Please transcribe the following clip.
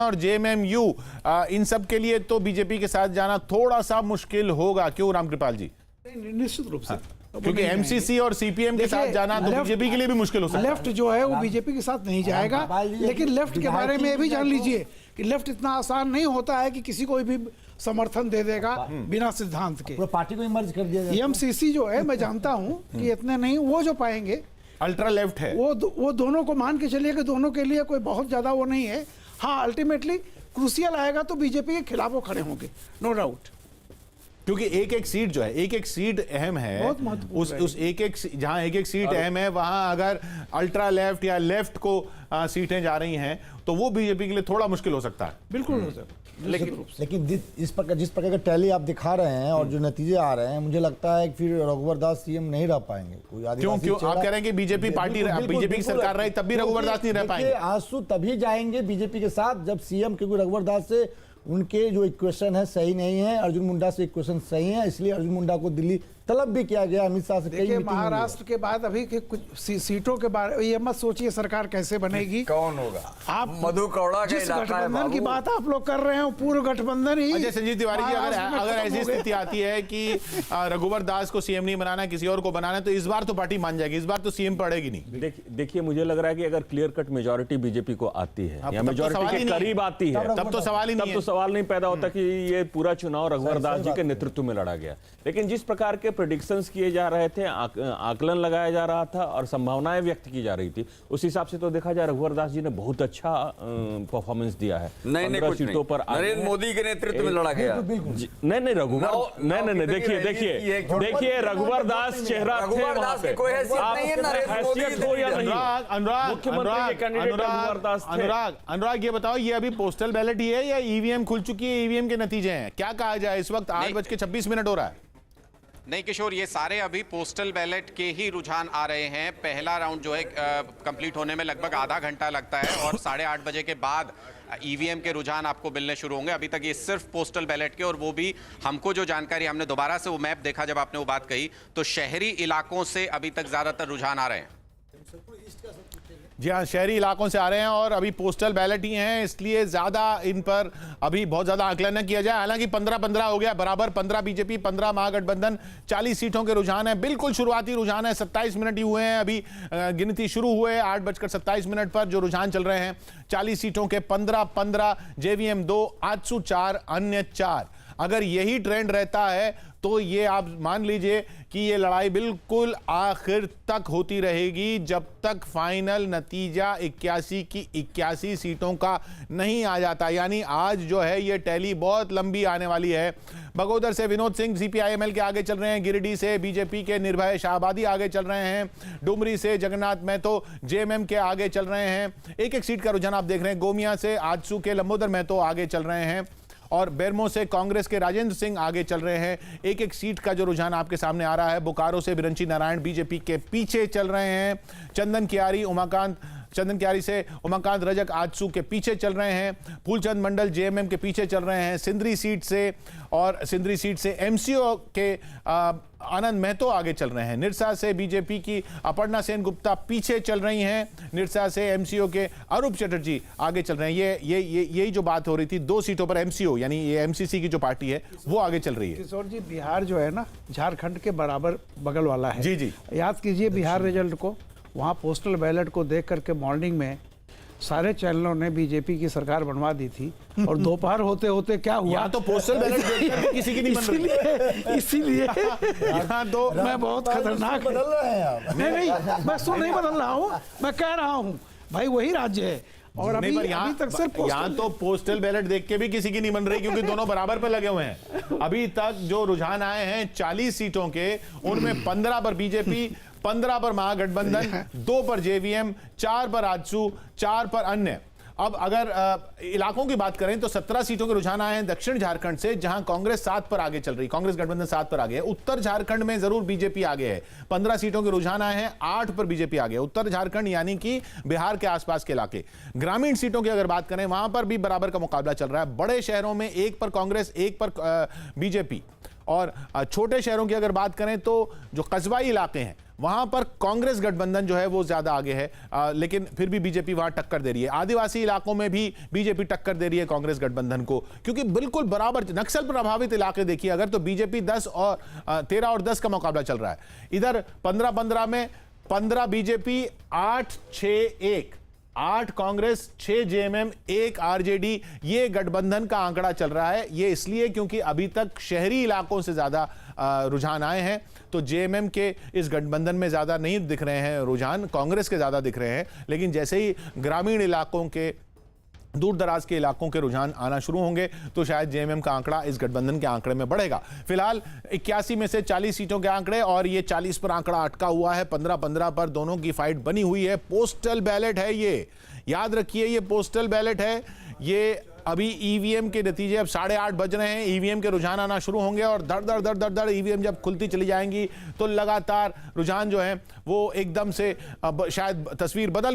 और जेएमएम-यू इन सब के लिए तो बीजेपी के साथ जाना थोड़ा सा मुश्किल होगा। क्यों रामकृपाल जी? निश्चित रूप से क्योंकि एमसीसी और सीपीएम के साथ जाना तो बीजेपी के लिए भी मुश्किल हो सकता है। लेफ्ट जो है वो बीजेपी के साथ नहीं जाएगा, लेकिन लेफ्ट के बारे में भी जान लीजिए कि लेफ्ट इतना आसान नहीं होता है कि किसी को भी समर्थन दे देगा बिना सिद्धांत के। पार्टी को मर्ज कर दिया जाए। एमसीसी जो है मैं जानता हूं कि इतने नहीं, वो जो पाएंगे अल्ट्रा लेफ्ट है, वो दोनों को मान के चलिए कि दोनों के लिए कोई बहुत ज्यादा वो नहीं है। हाँ, अल्टीमेटली क्रूसियल आएगा तो बीजेपी के खिलाफ वो खड़े होंगे, नो डाउट। क्योंकि एक एक सीट जो है, एक एक सीट अहम है। उस एक एक जहां एक एक सीट अहम है, वहां अगर अल्ट्रा लेफ्ट या लेफ्ट को सीटें जा रही हैं तो वो बीजेपी के लिए थोड़ा मुश्किल हो सकता है। बिल्कुल हो सकता है। लेकिन जिस प्रकार का टैली आप दिखा रहे हैं और जो नतीजे आ रहे हैं, मुझे लगता है कि फिर रघुवर दास सीएम नहीं रह पाएंगे। क्यों आप कह रहे हैं कि बीजेपी पार्टी बीजेपी की सरकार रही तब भी रघुवर दास नहीं रह पाएंगे? आंसू तभी जाएंगे बीजेपी के साथ जब सीएम, क्योंकि रघुवर दास से उनके जो इक्वेशन है सही नहीं है, अर्जुन मुंडा से इक्वेशन सही है, इसलिए अर्जुन मुंडा को दिल्ली तलब भी किया गया अमित शाह से। देखिए, महाराष्ट्र के बाद अभी के कुछ सीटों के बारे ये मत सोचिए सरकार कैसे बनेगी, कौन होगा। आप मधु कौड़ा जिस गठबंधन की बात आप लोग कर रहे हो, पूर्व गठबंधन ही। अजय संजीव तिवारी जी, अगर ऐसी स्थिति आती है कि रघुवर दास को सीएम नहीं बनाना, किसी और को बनाना है, तो इस बार तो पार्टी मान जाएगी, इस बार तो सीएम पड़ेगी नहीं। देखिए, मुझे लग रहा है कि अगर क्लियर कट मेजोरिटी बीजेपी को आती है या मेजोरिटी के करीब आती है, तब तो सवाल ही नहीं है। तब तो सवाल नहीं पैदा होता कि ये पूरा चुनाव रघुवर दास जी के नेतृत्व में लड़ा गया। लेकिन जिस प्रकार के प्रेडिक्शंस किए जा रहे थे, आकलन लगाया जा रहा था और संभावनाएं व्यक्त की जा रही थी, उस हिसाब से तो देखा जाए रघुवर दास जी ने बहुत अच्छा परफॉर्मेंस दिया है। 15 सीटों पर नरेंद्र मोदी के नेतृत्व में लड़ा गया। नहीं रघुवर, नहीं देखिए रघुवर दास चेहरा थे वहां पे, कोई हैसियत हो या नहीं। अनुराग ये बताओ, ये अभी पोस्टल बैलेट ही है या ईवीएम खुल चुकी है? ईवीएम के नतीजे हैं, क्या कहा जाए? इस वक्त 8:26 हो रहा है। नहीं किशोर, ये सारे अभी पोस्टल बैलेट के ही रुझान आ रहे हैं। पहला राउंड जो है कंप्लीट होने में लगभग आधा घंटा लगता है और 8:30 बजे के बाद ईवीएम के रुझान आपको मिलने शुरू होंगे। अभी तक ये सिर्फ पोस्टल बैलेट के, और वो भी हमको जो जानकारी, हमने दोबारा से वो मैप देखा जब आपने वो बात कही, तो शहरी इलाकों से अभी तक ज्यादातर रुझान आ रहे हैं। जी हाँ, शहरी इलाकों से आ रहे हैं और अभी पोस्टल बैलेट ही हैं, इसलिए ज्यादा इन पर अभी बहुत ज्यादा आकलन न किया जाए। हालांकि 15-15 हो गया बराबर, 15 बीजेपी, 15 महागठबंधन, 40 सीटों के रुझान है। बिल्कुल शुरुआती रुझान है, 27 मिनट ही हुए हैं अभी, गिनती शुरू हुए 8:27 पर जो रुझान चल रहे हैं। 40 सीटों के 15-15, जेवीएम 2, आजसू 4, अन्य 4। अगर यही ट्रेंड रहता है तो ये आप मान लीजिए कि ये लड़ाई बिल्कुल आखिर तक होती रहेगी, जब तक फाइनल नतीजा 81 की 81 सीटों का नहीं आ जाता। यानी आज जो है ये टैली बहुत लंबी आने वाली है। बगोदर से विनोद सिंह सीपीआईएमएल के आगे चल रहे हैं, गिरिडीह से बीजेपी के निर्भय शाहबादी आगे चल रहे हैं, डुमरी से जगन्नाथ महतो जेएमएम के आगे चल रहे हैं। एक एक सीट का रुझान आप देख रहे हैं। गोमिया से आजसू के लंबोदर महतो आगे चल रहे हैं और बेरमो से कांग्रेस के राजेंद्र सिंह आगे चल रहे हैं। एक एक सीट का जो रुझान आपके सामने आ रहा है। बोकारो से बिरंची नारायण बीजेपी के पीछे चल रहे हैं। चंदन कियारी से उमाकांत रजक आजसू के पीछे चल रहे हैं। फूलचंद मंडल जेएमएम के पीछे चल रहे हैं। सिंदरी सीट से एमसीओ के आनंद महतो आगे चल रहे हैं। निरसा से बीजेपी की अपर्णा सेन गुप्ता पीछे चल रही हैं। निरसा से एमसीओ के अरूप चटर्जी आगे चल रहे हैं। यही जो बात हो रही थी, 2 सीटों पर एमसीओ यानी ये एमसीसी की जो पार्टी है वो आगे चल रही है। किशोर जी, बिहार जो है ना झारखंड के बराबर बगल वाला है। जी याद कीजिए बिहार रिजल्ट को, वहाँ पोस्टल बैलेट को देख करके मॉर्निंग में सारे चैनलों ने बीजेपी की सरकार बनवा दी थी और दोपहर होते होते क्या हुआ, यहाँ तो पोस्टल बैलेट देखकर किसी की नहीं बन रही। इसीलिए यहाँ तो मैं बहुत खतरनाक बदल रहे हैं आप। नहीं मैं सो नहीं बदल रहा हूँ, मैं कह रहा हूँ भाई वही राज्य है। और अभी तक सिर्फ यहाँ तो पोस्टल बैलेट देख के भी किसी की नहीं बन रही, क्योंकि दोनों बराबर पे लगे हुए हैं। अभी तक जो रुझान आए हैं 40 सीटों के, उनमें 15 पर बीजेपी, 15 पर महागठबंधन, 2 पर जेवीएम, 4 पर आजसू, 4 पर अन्य। अब अगर इलाकों की बात करें तो 17 सीटों के रुझान आए हैं दक्षिण झारखंड से, जहां कांग्रेस 7 पर आगे चल रही, कांग्रेस गठबंधन 7 पर आगे है। उत्तर झारखंड में जरूर बीजेपी आगे है, 15 सीटों के रुझान आए हैं, 8 पर बीजेपी आगे है। उत्तर झारखंड यानी कि बिहार के आसपास के इलाके। ग्रामीण सीटों की अगर बात करें, वहां पर भी बराबर का मुकाबला चल रहा है। बड़े शहरों में 1 पर कांग्रेस, 1 पर बीजेपी। और छोटे शहरों की अगर बात करें तो जो कस्बाई इलाके हैं वहां पर कांग्रेस गठबंधन जो है वो ज्यादा आगे है, लेकिन फिर भी बीजेपी वहां टक्कर दे रही है। आदिवासी इलाकों में भी बीजेपी टक्कर दे रही है कांग्रेस गठबंधन को, क्योंकि बिल्कुल बराबर नक्सल प्रभावित इलाके देखिए अगर, तो बीजेपी 10 और 13 और 10 का मुकाबला चल रहा है। इधर 15-15 में 15 बीजेपी, 8-6-1, 8 कांग्रेस, 6 जेएमएम, 1 आरजेडी, ये गठबंधन का आंकड़ा चल रहा है। ये इसलिए क्योंकि अभी तक शहरी इलाकों से ज्यादा रुझान आए हैं, तो जेएमएम के इस गठबंधन में ज्यादा नहीं दिख रहे हैं रुझान, कांग्रेस के ज्यादा दिख रहे हैं। लेकिन जैसे ही ग्रामीण इलाकों के, दूर दराज के इलाकों के रुझान आना शुरू होंगे तो शायद जेएमएम का आंकड़ा इस गठबंधन के आंकड़े में बढ़ेगा। फिलहाल 81 में से 40 सीटों के आंकड़े और ये 40 पर आंकड़ा अटका हुआ है, 15-15 पर दोनों की फाइट बनी हुई है। पोस्टल बैलेट है ये, याद रखिए ये पोस्टल बैलेट है। ये अभी ईवीएम के नतीजे अब 8:30 बज रहे हैं, ईवीएम के रुझान आना शुरू होंगे और धड़ धड़ धड़ धड़ धड़ ईवीएम जब खुलती चली जाएंगी तो लगातार रुझान जो है वो एकदम से शायद तस्वीर बदल